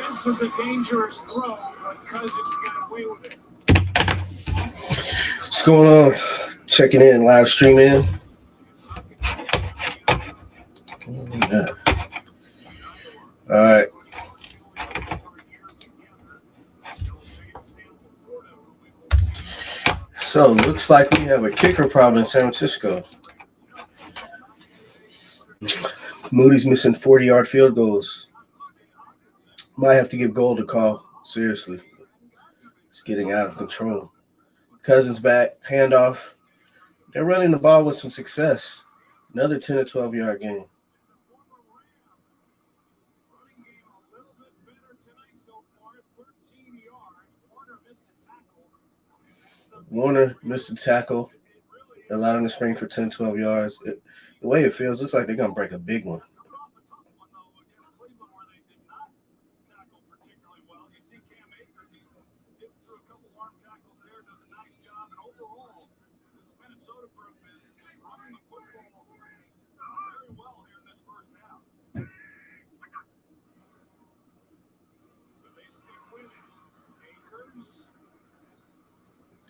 This is a dangerous throw, but Cousins got away with it. What's going on? Checking in, live streaming. Yeah. All right. So, looks like we have a kicker problem in San Francisco. Moody's missing 40-yard field goals. Might have to give Gold a call. Seriously. It's getting out of control. Cousins back, handoff. They're running the ball with some success. Another 10 or 12-yard game. Warner missed a tackle, allowed him to spring for 10, 12 yards. The way it feels, looks like they're going to break a big one.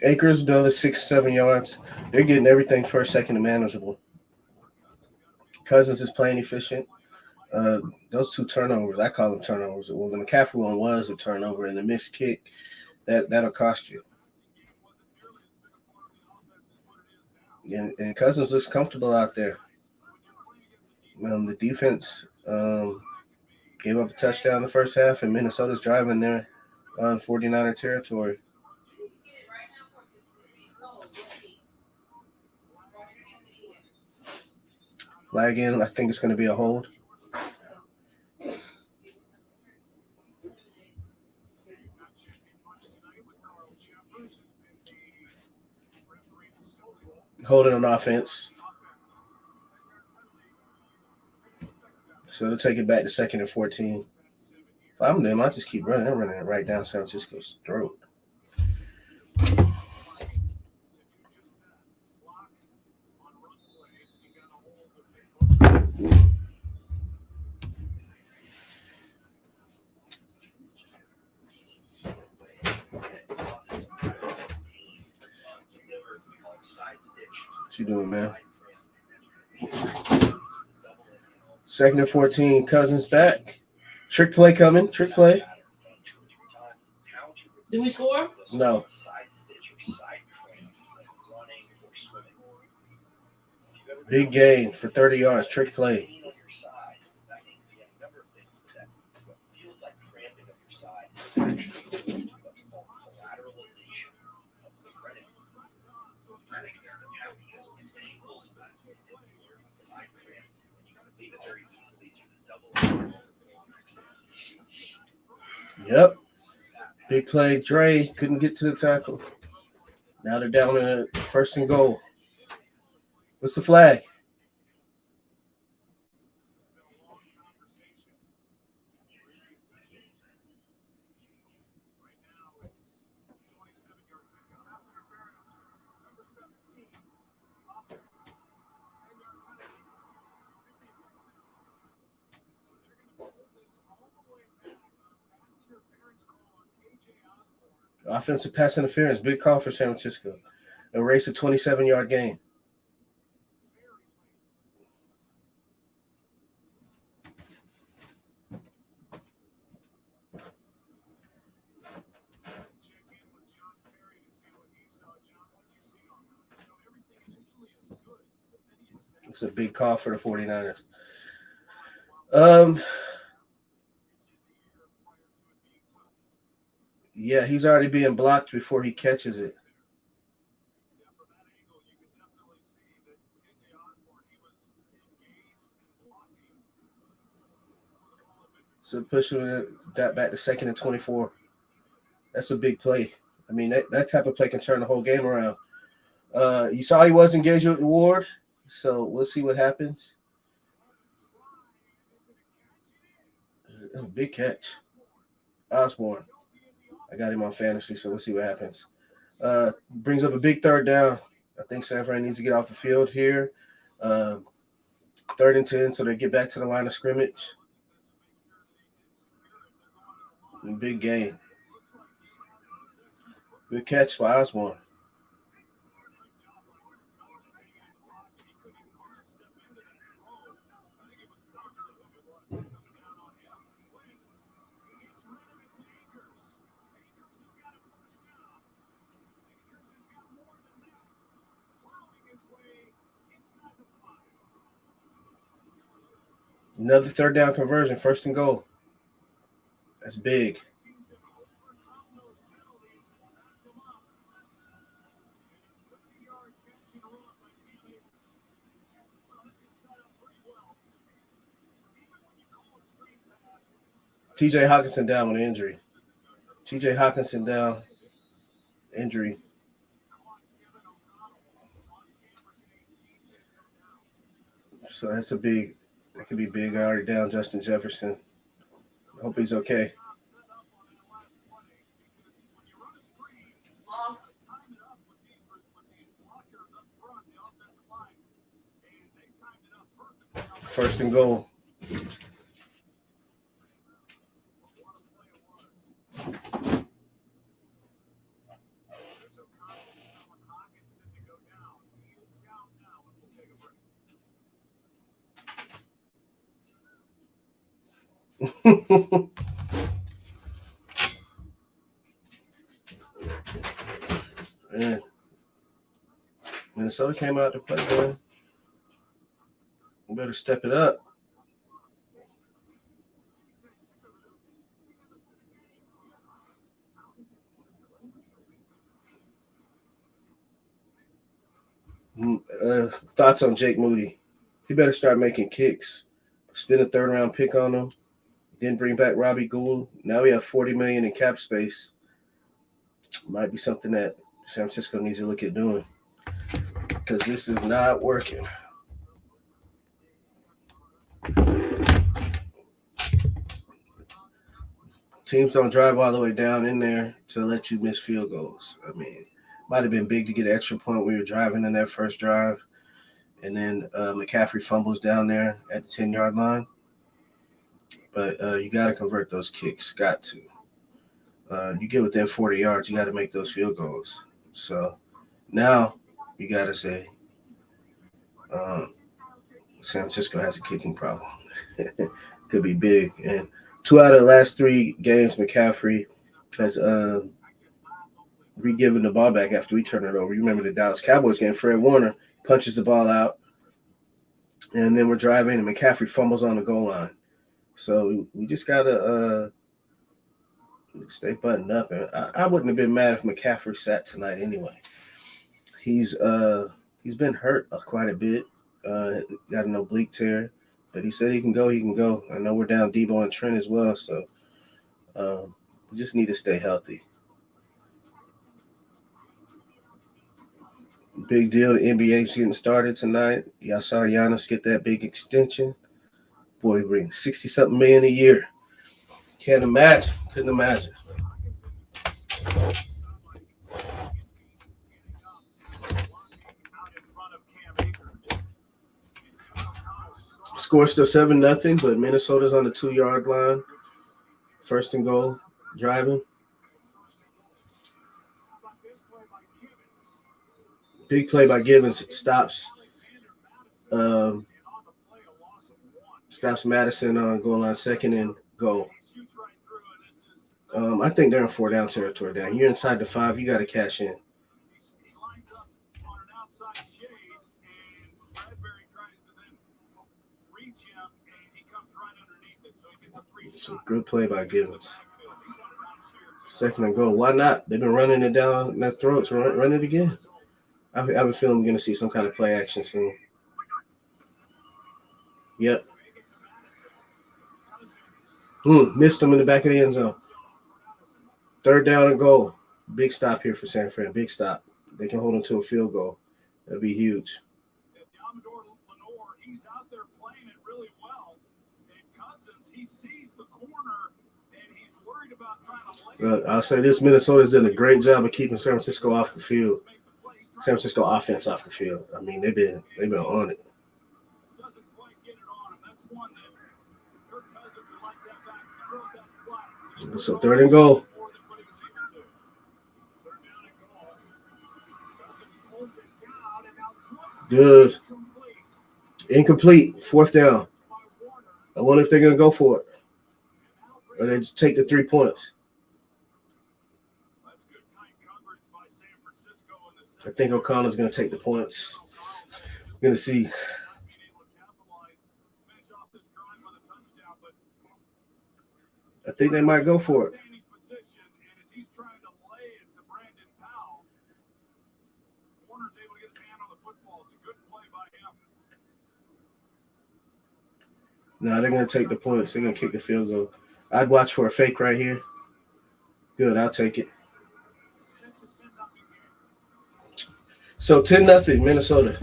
Akers, another 6, 7 yards. They're getting everything first, second, and manageable. Cousins is playing efficient. Those 2 turnovers, I call them turnovers. Well, the McCaffrey one was a turnover, and the missed kick, that'll cost you. And Cousins looks comfortable out there. The defense gave up a touchdown in the first half, and Minnesota's driving there on 49er territory. Flag in, I think it's going to be a hold. Holding on offense. So they'll take it back to 2nd and 14. If I'm them, I just keep running. They're running it right down San Francisco's throat. What you doing, man? 2nd and 14, Cousins back. Trick play coming. Trick play. Did we score? No. Big gain for 30 yards. Trick play. Yep. Big play. Dre couldn't get to the tackle. Now they're down to 1st and goal. What's the flag? Offensive pass interference, big call for San Francisco. Erase a 27-yard gain. It's a big call for the 49ers. Yeah, he's already being blocked before he catches it. So pushing that back to 2nd and 24. That's a big play. I mean, that type of play can turn the whole game around. You saw he was engaged with Ward, so we'll see what happens. Big catch. Osborne. I got him on fantasy, so we'll see what happens. Brings up a big 3rd down. I think San Fran needs to get off the field here. 3rd and 10, so they get back to the line of scrimmage. Big game. Good catch by Osborne. Another third down conversion, 1st and goal. That's big. TJ Hawkinson down with an injury. TJ Hawkinson down, injury. So that could be big. Already down Justin Jefferson. Hope he's okay. First and goal. Man. Minnesota came out to play, man. We better step it up. Thoughts on Jake Moody? He better start making kicks. Spend a 3rd-round pick on him. Then bring back Robbie Gould. Now we have $40 million in cap space. Might be something that San Francisco needs to look at doing because this is not working. Teams don't drive all the way down in there to let you miss field goals. I mean, might have been big to get an extra point when you're driving in that first drive. And then McCaffrey fumbles down there at the 10-yard line. But you got to convert those kicks. Got to. You get within 40 yards, you got to make those field goals. So now you got to say San Francisco has a kicking problem. Could be big. And 2 out of the last 3 games, McCaffrey has re-given the ball back after we turn it over. You remember the Dallas Cowboys game, Fred Warner punches the ball out, and then we're driving, and McCaffrey fumbles on the goal line. So we just got to stay buttoned up. And I wouldn't have been mad if McCaffrey sat tonight anyway. He's been hurt quite a bit. Got an oblique tear, but he said he can go. I know we're down Debo and Trent as well, so we just need to stay healthy. Big deal. The NBA's getting started tonight. Y'all saw Giannis get that big extension. Boy, he brings 60-something million a year. Couldn't imagine. Score still 7-0, but Minnesota's on the 2-yard line. 1st and goal, driving. Big play by Givens stops Madison on goal line, 2nd and goal. I think they're in 4-down territory down. You're inside the 5, you got to cash in. It's a good play by Givens. 2nd and goal. Why not? They've been running it down their throats. Run it again. I have a feeling we're going to see some kind of play action soon. Yep. Missed him in the back of the end zone. 3rd down and goal. Big stop here for San Fran. Big stop. They can hold him to a field goal. That'd be huge. He's out there playing it really well. And Cousins, he sees the corner, and he's worried about trying to I'll say this, Minnesota's done a great job of keeping San Francisco off the field. San Francisco offense off the field. I mean, they've been on it. Doesn't quite get it on him. That's one that Kirk Cousins would like that back. Throw that flat. So 3rd and goal. Good. Incomplete. 4th down. I wonder if they're going to go for it. Or they just take the 3 points. I think O'Connell's going to take the points. We're going to see. I think they might go for it. No, they're going to take the points. They're going to kick the field goal. I'd watch for a fake right here. Good, I'll take it. So 10-0, Minnesota.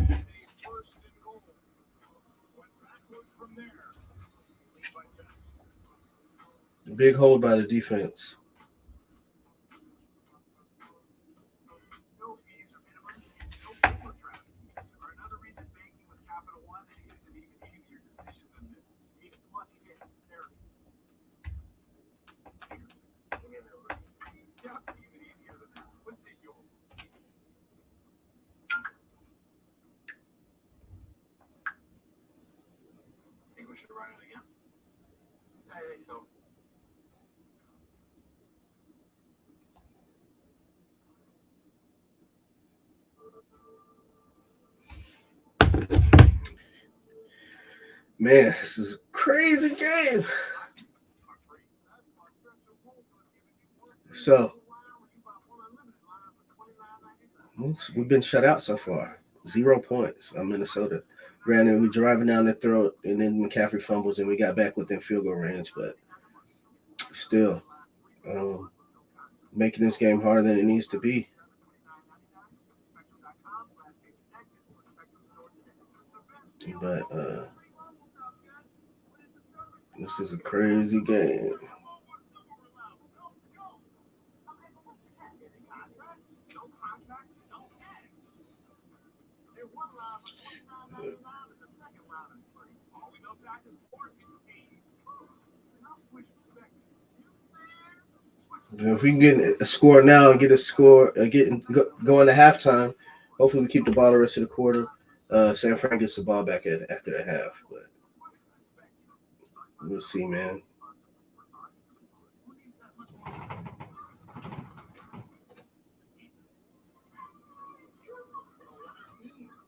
Big hold by the defense. Man, this is a crazy game. So, we've been shut out so far. 0 points on Minnesota. Granted, we're driving down the throat, and then McCaffrey fumbles, and we got back within field goal range. But still, making this game harder than it needs to be. But this is a crazy game. If we can get a score now and get a score, go into halftime, hopefully we keep the ball the rest of the quarter. San Fran gets the ball back after the half. But we'll see, man.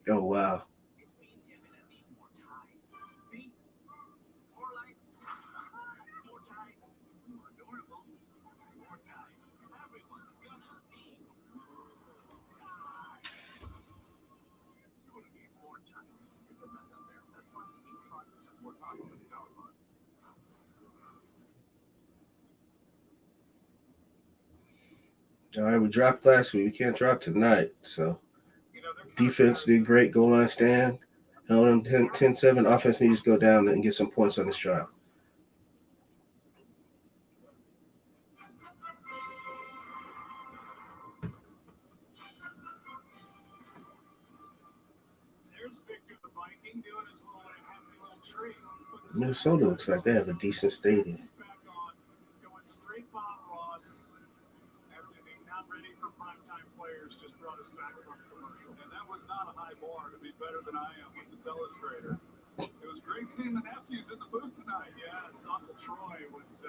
Oh, wow. All right, we dropped last week. We can't drop tonight. So defense did great. Goal line stand. Held them 10-7. Offense needs to go down and get some points on this drive. Minnesota looks like they have a decent stadium. It was great seeing the nephews in the booth tonight. Yes, Uncle Troy was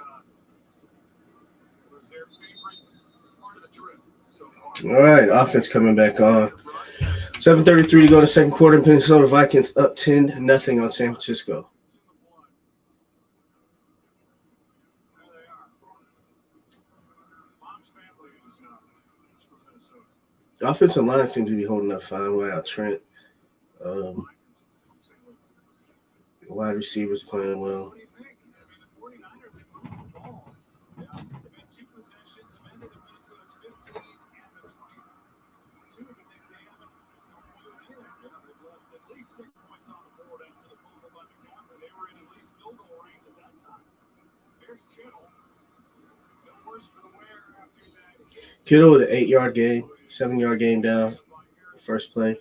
their favorite part of the trip so far. All right, offense coming back on. 7:33 to go to second quarter. Minnesota Vikings up 10-0 on San Francisco. The offensive line seems to be holding up fine without Trent. Wide receivers playing well. Kittle with an 8-yard gain, 7-yard gain down, first play.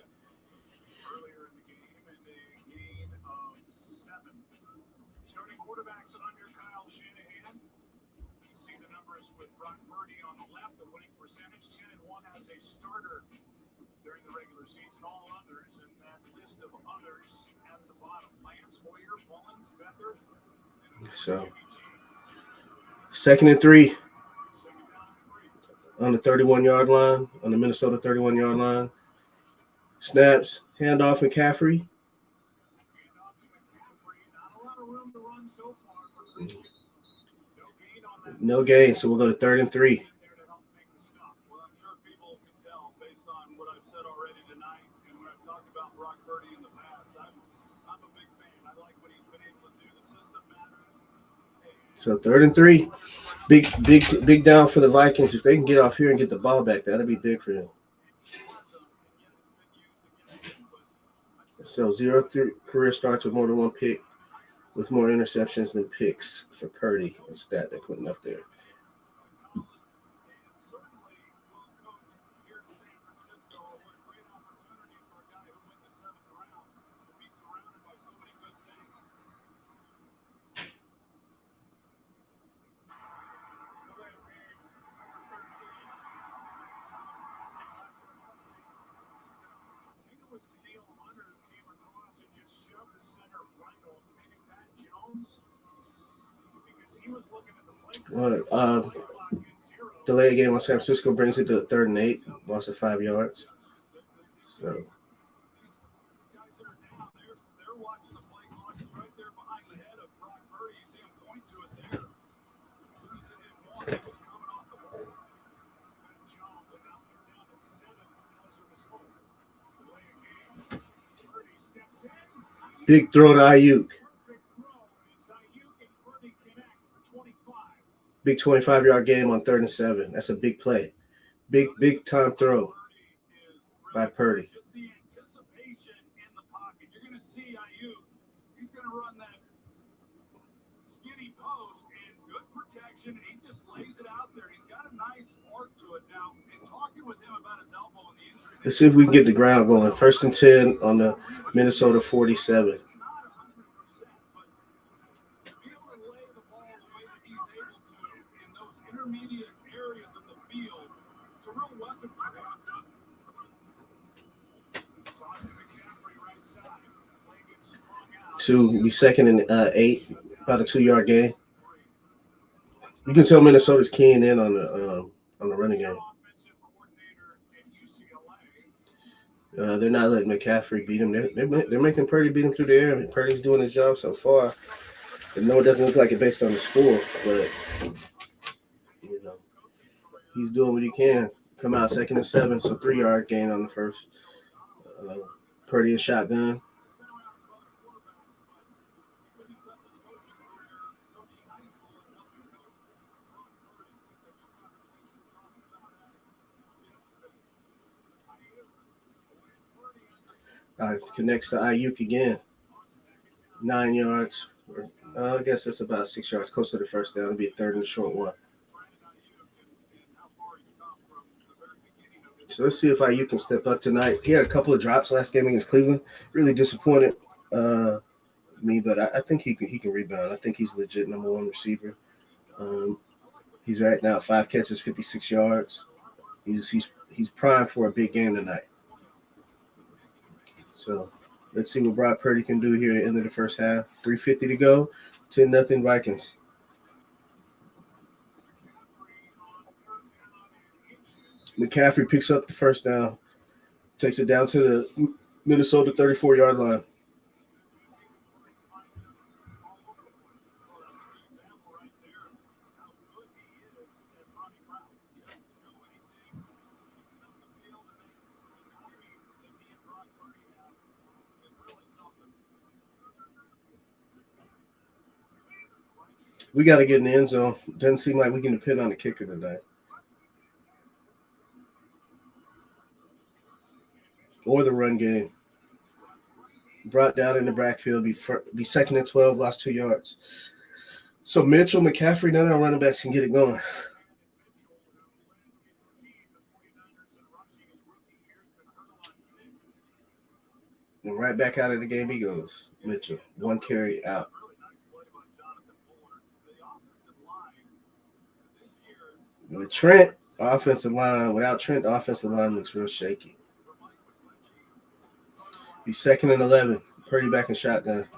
Brock Purdy on the left, the winning percentage 10-1 as a starter during the regular season. All others in that list of others at the bottom: Lance, Hoyer, Mullins, Beathard. So 2nd and 3 on the 31-yard line, on the Minnesota 31-yard line. Snaps, handoff, McCaffrey. No gain, so we'll go to 3rd and 3. Well, I'm sure people can tell based on what I've said already tonight and when I've talked about Brock Purdy in the past. I'm a big fan. I like what he's been able to do. The system matters. So 3rd and 3. Big down for the Vikings. If they can get off here and get the ball back, that'll be big for them. So 0 career starts with more than one pick, with more interceptions than picks for Purdy. The stat they're putting up there. Delay game on San Francisco brings it to 3rd and 8. Loss of 5 yards. So. Big throw to Ayuk. Big 25-yard game on 3rd and 7. That's a big play. Big time throw by Purdy. Just the anticipation in the pocket. You're going to see Ayuk. He's going to run that skinny post and good protection. He just lays it out there. He's got a nice arc to it. Now, in talking with him about his elbow and the injury, let's see if we can get the ground going. 1st and 10 on the Minnesota 47. intermediate areas of the field. It's a real weapon for him. Toss to McCaffrey right side. Play gets strung out. To be 2nd and 8, about a 2-yard gain. You can tell Minnesota's keying in on the running game. They're not letting McCaffrey beat him. They're making Purdy beat him through the air. I mean, Purdy's doing his job so far. I know it doesn't look like it based on the score, but he's doing what he can. Come out 2nd and 7, so 3-yard gain on the first. Purdy a shotgun. Connects to Ayuk again. 9 yards. I guess that's about 6 yards. Close to the first down. It'll be a 3rd and a short one. So let's see if Ayuk can step up tonight. He had a couple of drops last game against Cleveland. Really disappointed me, but I think he can rebound. I think he's legit number 1 receiver. He's right now 5 catches, 56 yards. He's primed for a big game tonight. So let's see what Brock Purdy can do here at the end of the first half. 3:50 to go. 10-0 Vikings. McCaffrey picks up the first down. Takes it down to the Minnesota 34-yard line. We got to get in the end zone. Doesn't seem like we can depend on the kicker today. Or the run game. Brought down in the backfield, be 2nd and 12, lost 2 yards. So Mitchell, McCaffrey, none of our running backs can get it going. And right back out of the game he goes. Mitchell, 1 carry out. With Trent, offensive line, without Trent, the offensive line looks real shaky. Be 2nd and 11. Purdy back in shotgun.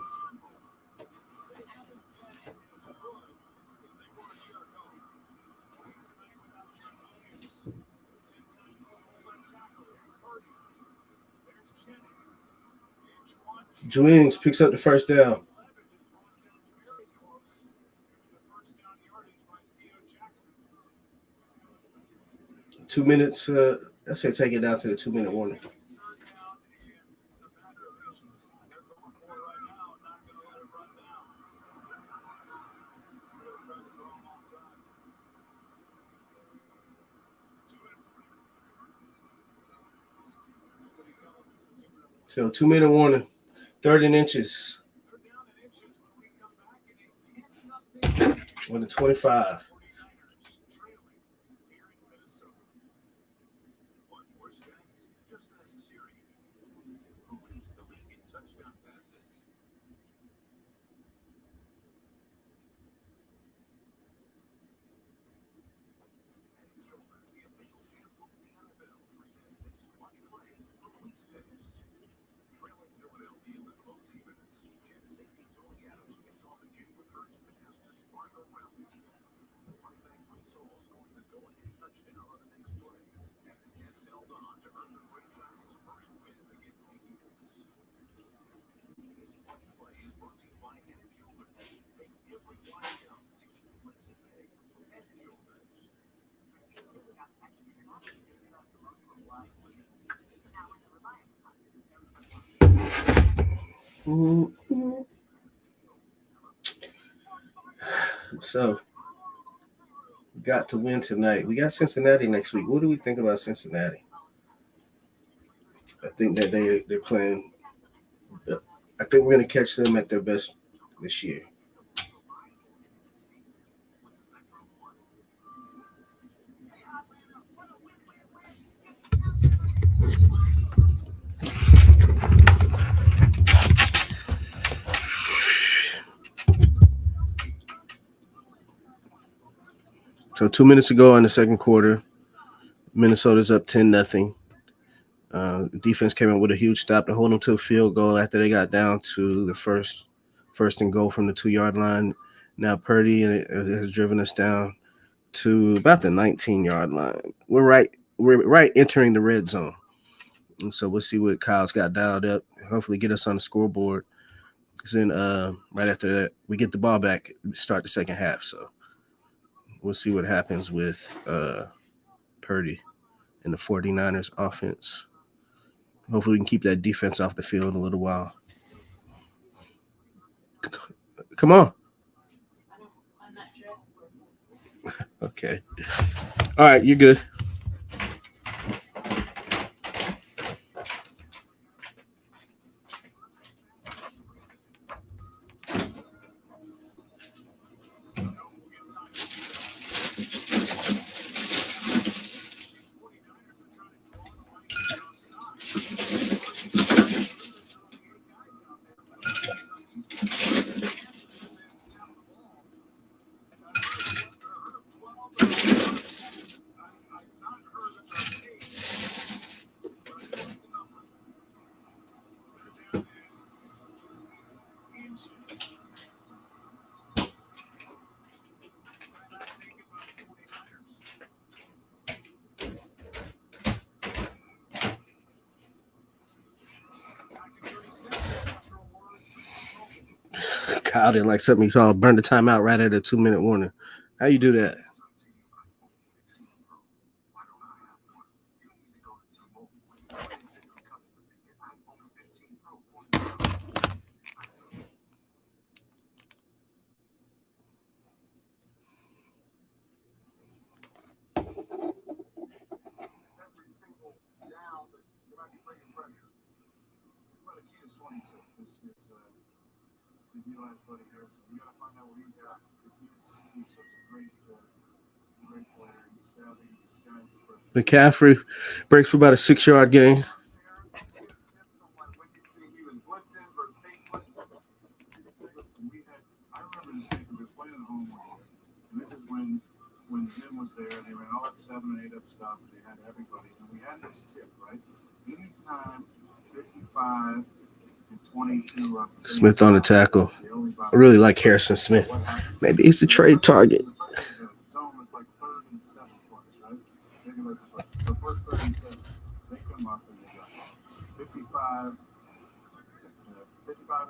Jennings picks up the first down. 2 minutes. I should take it down to the 2-minute warning. So 2-minute warning. 3rd and inches. On the 25. So, we got to win tonight. We got Cincinnati next week. What do we think about Cincinnati? I think that they're playing. I think we're going to catch them at their best this year. So 2 minutes ago in the second quarter, Minnesota's up 10-0. The defense came in with a huge stop to hold them to a field goal after they got down to the first and goal from the 2-yard line. Now Purdy has driven us down to about the 19-yard line. We're right entering the red zone. And so we'll see what Kyle's got dialed up. Hopefully get us on the scoreboard. Then right after that, we get the ball back, start the second half. So we'll see what happens with Purdy and the 49ers offense. Hopefully we can keep that defense off the field a little while. Come on. Okay. All right, you're good. Kyle didn't like something you called burn the timeout right at a 2-minute warning. How you do that? McCaffrey breaks for about a 6-yard gain. when Zim was there, they ran all that 7 and 8 up stuff, and they had everybody. And we had this tip, right? Anytime 55 and 22 on the same Smith on the tackle. I really like Harrison Smith. Maybe he's the trade target. It's almost like 3rd and 7 plus, right? So first 3rd and 7, they come up and they got 55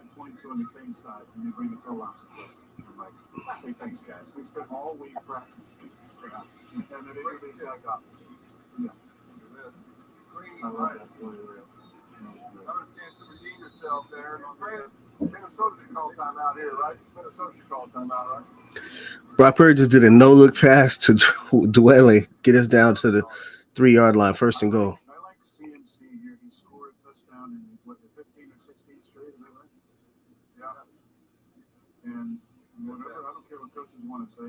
and 22 on the same side, and they bring the toe lines to us. I'm like, hey, thanks, guys. We spent all week practicing this crap, and then they do the exact opposite. Yeah. I love that for you. Another chance to redeem yourself there. Minnesota should call timeout here, right? Minnesota should call timeout, right? Brock Purdy just did a no-look pass to Dwele, get us down to the 3-yard line, 1st and goal. I like CMC here. He scored a touchdown in, what, the 15 or 16 straight, is that right? Yeah. And whatever, I don't care what coaches want to say,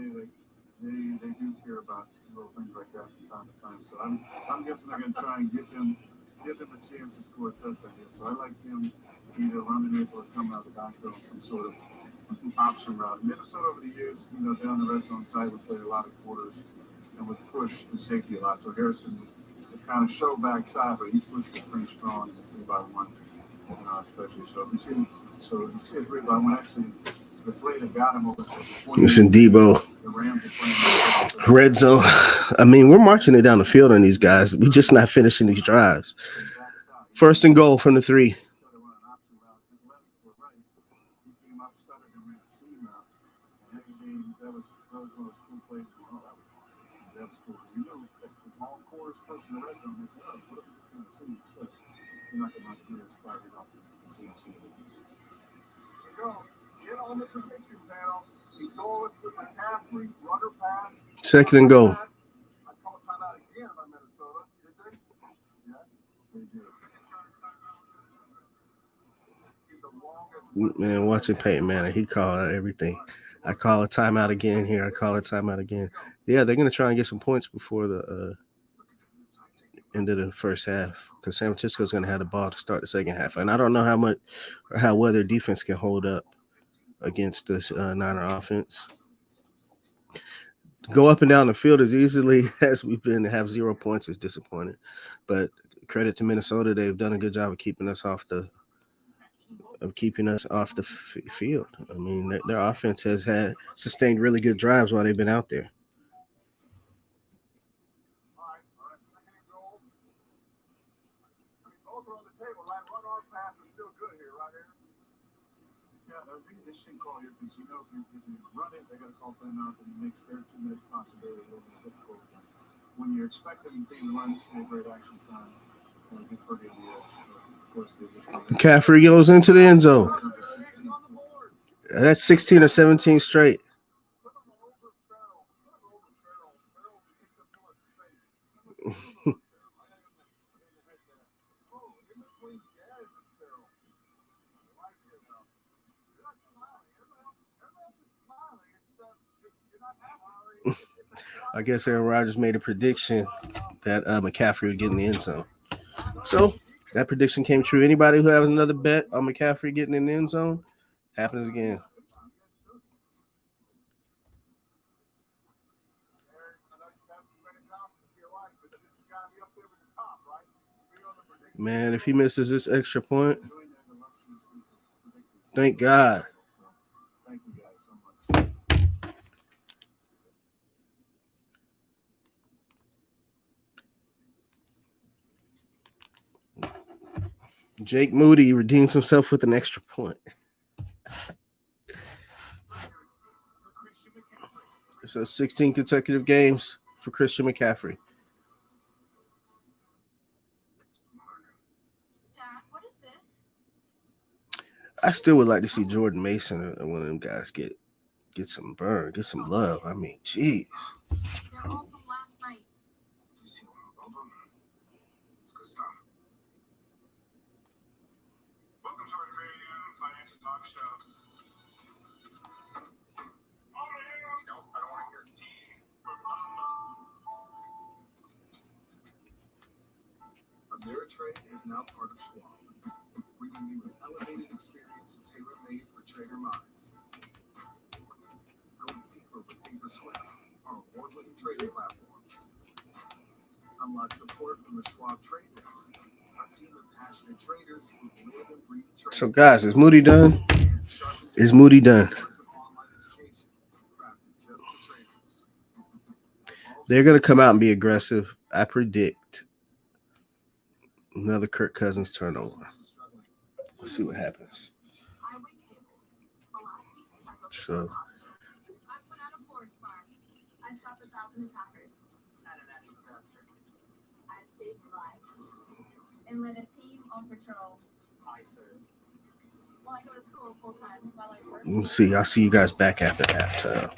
they do care about little things like that from time to time. So I'm guessing they're going to try and give him a chance to score a touchdown here. So I like him either running it or coming out of the backfield in some sort of option route. Minnesota over the years, down the red zone side would play a lot of quarters and would push the safety a lot. So Harrison would kind of show backside, but he pushed it pretty strong in the 3-by-1, especially. So you see his 3-by-1 actually. The play that got him over Listen, Debo. Red zone. I mean, we're marching it down the field on these guys. We're just not finishing these drives. 1st and goal from the 3. Get on the prediction panel. He's going with the McCaffrey rudder pass. 2nd and goal. I call timeout again by Minnesota. Did they? Yes, they did. Man, watching Peyton Manning, he called out everything. I call a timeout again here. I call a timeout again. Yeah, they're going to try and get some points before the end of the first half because San Francisco's going to have the ball to start the second half. And I don't know how well their defense can hold up against this Niner offense. Go up and down the field as easily as we've been to have 0 points is disappointing. But credit to Minnesota, they've done a good job of keeping us off the field. I mean, their offense has sustained really good drives while they've been out there. Both are on the table, right? Run our pass is still good here, right here. Yeah, I think they should call here because if you run it, they got to call timeout, and it makes their 2-minute possibility a little bit difficult. When you're expecting the team to run, it's a great action time. Get pretty on the edge. Of course, they just McCaffrey goes into the end zone. That's 16 or 17 straight. I guess Aaron Rodgers made a prediction that McCaffrey would get in the end zone. So that prediction came true. Anybody who has another bet on McCaffrey getting in the end zone, happens again. Man, if he misses this extra point, thank God. Thank you guys so much. Jake Moody redeems himself with an extra point. So 16 consecutive games for Christian McCaffrey. Dad, what is this? I still would like to see Jordan Mason and one of them guys get some burn, get some love. I mean, jeez. They're all from last night. Let's go stop. Welcome to our radio financial talk show. Nope, I don't want to hear it. Ameritrade is now part of Schwab, bringing you an elevated experience tailor-made for trader minds. Go deeper with Ava Swift, our award-winning trading platforms. Unlock support from the Schwab Trade Desk, a team of passionate traders who live and breathe trading. So, guys, is Moody done? Is Moody done? They're going to come out and be aggressive. I predict another Kirk Cousins turnover. Let's see what happens. So, I put out a forest fire. I stopped 1,000 attackers. At a natural disaster. I've saved lives. And led a team on patrol. I serve. Well, I go to school full time while I work. we'll see. I'll see you guys back after halftime.